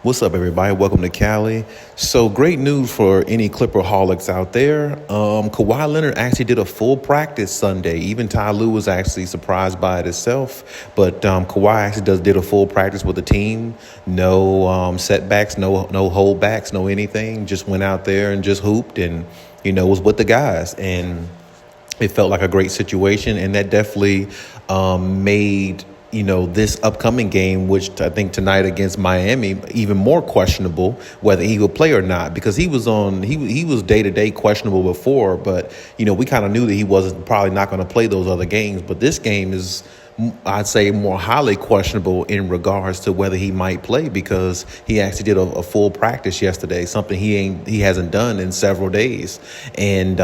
What's up, everybody? Welcome to Cali. So, great news for any Clipperholics out there. Kawhi Leonard actually did a full practice Sunday. Even Ty Lue was actually surprised by it itself. But Kawhi actually did a full practice with the team. No setbacks, no holdbacks, no anything. Just went out there and just hooped and, was with the guys. And it felt like a great situation. And that definitely made this upcoming game, which I think tonight against Miami, even more questionable whether he would play or not, because he was day-to-day questionable before, but we kind of knew that he wasn't probably not going to play those other games. But this game is, I'd say, more highly questionable in regards to whether he might play, because he actually did a full practice yesterday, something he hasn't done in several days. And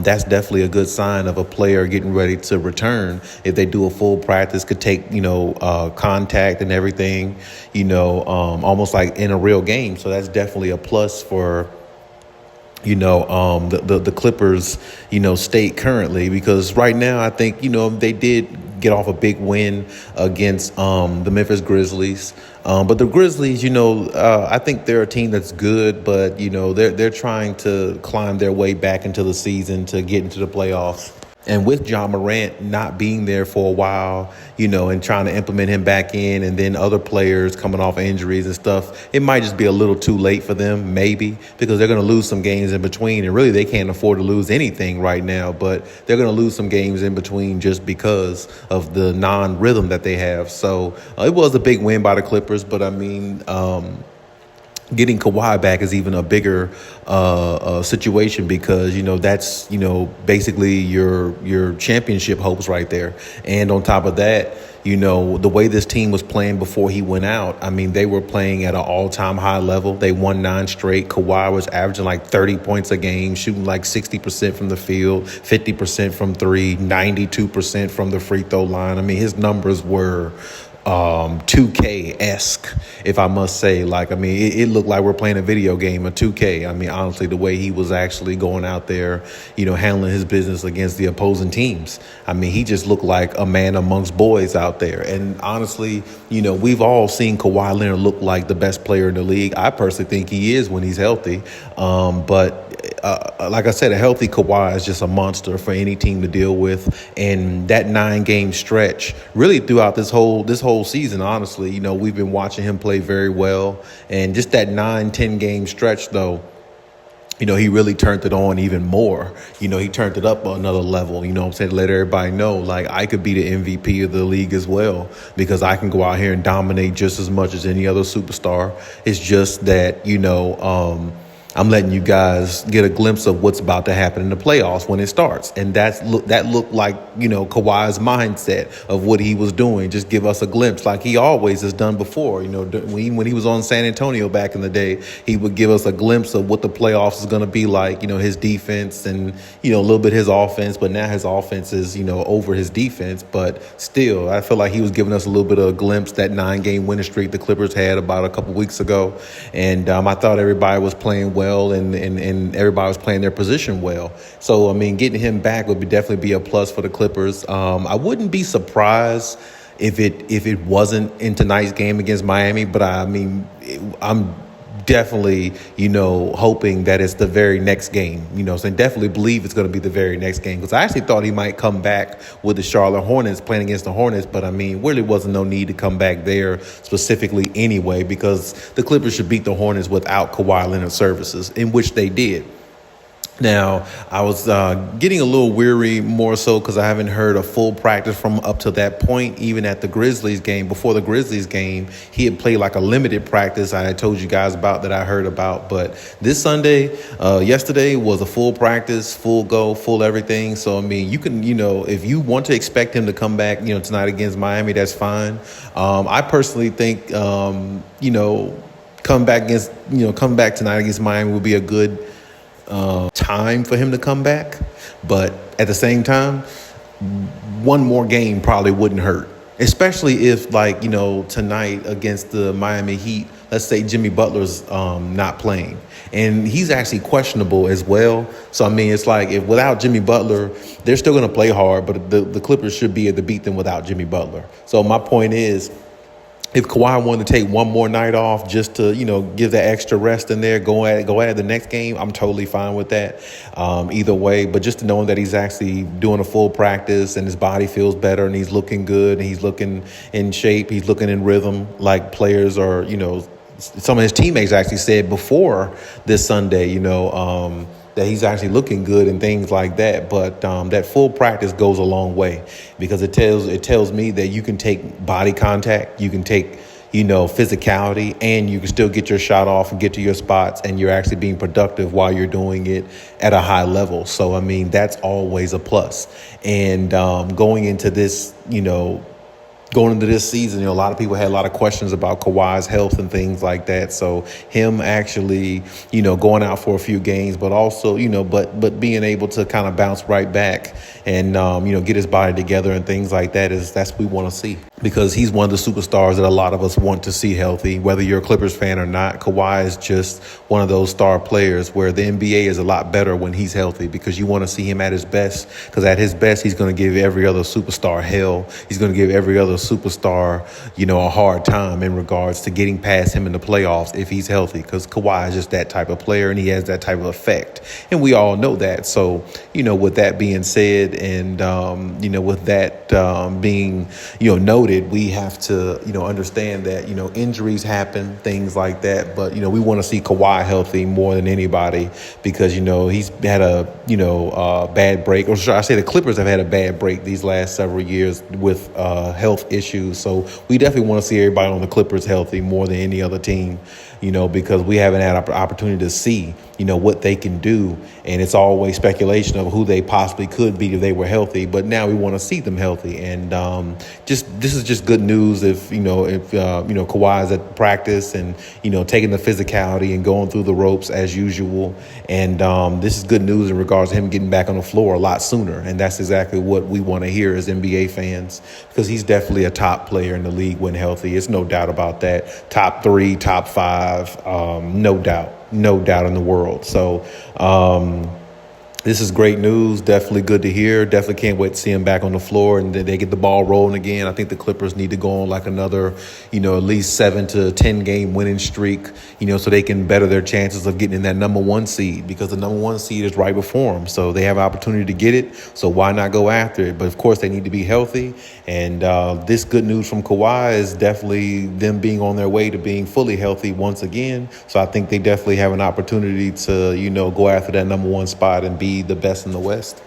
that's definitely a good sign of a player getting ready to return. If they do a full practice, could take, contact and everything, almost like in a real game. So that's definitely a plus for the Clippers, state currently, because right now I think, they did get off a big win against the Memphis Grizzlies. But the Grizzlies, I think they're a team that's good, but, they're trying to climb their way back into the season to get into the playoffs. And with Ja Morant not being there for a while, and trying to implement him back in, and then other players coming off injuries and stuff, it might just be a little too late for them, maybe, because they're going to lose some games in between. And really, they can't afford to lose anything right now, but they're going to lose some games in between just because of the non-rhythm that they have. So it was a big win by the Clippers, but I mean, getting Kawhi back is even a bigger situation, because that's basically your championship hopes right there. And on top of that, the way this team was playing before he went out, I mean, they were playing at an all-time high level. They won 9 straight. Kawhi was averaging like 30 points a game, shooting like 60% from the field, 50% from three, 92% from the free throw line. I mean, his numbers were 2K-esque, if I must say. Like, I mean, it looked like we're playing a video game of 2K. I mean, honestly, the way he was actually going out there, handling his business against the opposing teams. I mean, he just looked like a man amongst boys out there. And honestly, we've all seen Kawhi Leonard look like the best player in the league. I personally think he is when he's healthy. But like I said, a healthy Kawhi is just a monster for any team to deal with. And that 9-game stretch, really throughout this whole season, honestly, we've been watching him play very well. And just that 9-10 game stretch, though, he really turned it on even more. He turned it up another level, what I'm saying, to let everybody know, like, I could be the MVP of the league as well, because I can go out here and dominate just as much as any other superstar. It's just that, I'm letting you guys get a glimpse of what's about to happen in the playoffs when it starts. And that looked like, Kawhi's mindset of what he was doing. Just give us a glimpse like he always has done before. When he was on San Antonio back in the day, he would give us a glimpse of what the playoffs is going to be like, his defense and, a little bit his offense. But now his offense is, over his defense. But still, I feel like he was giving us a little bit of a glimpse, that 9-game winning streak the Clippers had about a couple weeks ago. And I thought everybody was playing well, and everybody was playing their position well. So, I mean, getting him back would definitely be a plus for the Clippers. I wouldn't be surprised if it wasn't in tonight's game against Miami, but I mean, I'm definitely, hoping that it's the very next game, so I definitely believe it's going to be the very next game, because I actually thought he might come back with the Charlotte Hornets, playing against the Hornets, but I mean, really wasn't no need to come back there specifically anyway, because the Clippers should beat the Hornets without Kawhi Leonard services, in which they did. Now, I was getting a little weary, more so because I haven't heard a full practice from up to that point. Even at the Grizzlies game, before the Grizzlies game, he had played like a limited practice I had told you guys about, that I heard about. But this Sunday, yesterday, was a full practice, full go, full everything. So, I mean, you can, if you want to expect him to come back, tonight against Miami, that's fine. I personally think, come back tonight against Miami would be a good time for him to come back. But at the same time, one more game probably wouldn't hurt, especially if, tonight against the Miami Heat, let's say Jimmy Butler's not playing, and he's actually questionable as well. So, I mean, it's like, if without Jimmy Butler, they're still going to play hard, but the Clippers should be able to beat them without Jimmy Butler. So my point is, if Kawhi wanted to take one more night off just to, give that extra rest in there, go at the next game, I'm totally fine with that. Either way, but just knowing that he's actually doing a full practice and his body feels better and he's looking good and he's looking in shape, he's looking in rhythm like players are, some of his teammates actually said before this Sunday, that he's actually looking good and things like that. But that full practice goes a long way because it tells me that you can take body contact, you can take, physicality, and you can still get your shot off and get to your spots, and you're actually being productive while you're doing it at a high level. So, I mean, that's always a plus. And going into this, going into this season, a lot of people had a lot of questions about Kawhi's health and things like that. So him actually, going out for a few games, but also, but being able to kind of bounce right back and, get his body together and things like that that's what we want to see. Because he's one of the superstars that a lot of us want to see healthy, whether you're a Clippers fan or not. Kawhi is just one of those star players where the NBA is a lot better when he's healthy because you want to see him at his best, because at his best, he's going to give every other superstar hell. He's going to give every other superstar, a hard time in regards to getting past him in the playoffs if he's healthy, because Kawhi is just that type of player and he has that type of effect. And we all know that. So, with that being said and, with that being, noted, we have to, understand that, injuries happen, things like that. But, we want to see Kawhi healthy more than anybody because, he's had a, bad break, or should I say the Clippers have had a bad break these last several years with health issues. So we definitely want to see everybody on the Clippers healthy more than any other team, because we haven't had an opportunity to see, what they can do. And it's always speculation of who they possibly could be if they were healthy. But now we want to see them healthy. And this is just good news if Kawhi is at practice and, taking the physicality and going through the ropes as usual. And this is good news in regards to him getting back on the floor a lot sooner. And that's exactly what we want to hear as NBA fans, because he's definitely a top player in the league when healthy. It's no doubt about that. Top 3, top 5, no doubt in the world. So this is great news. Definitely good to hear. Definitely can't wait to see him back on the floor and then they get the ball rolling again. I think the Clippers need to go on like another, at least 7 to 10 game winning streak, so they can better their chances of getting in that number 1 seed, because the number 1 seed is right before them. So they have an opportunity to get it. So why not go after it? But of course they need to be healthy. And this good news from Kawhi is definitely them being on their way to being fully healthy once again. So I think they definitely have an opportunity to, go after that number 1 spot and be the best in the West.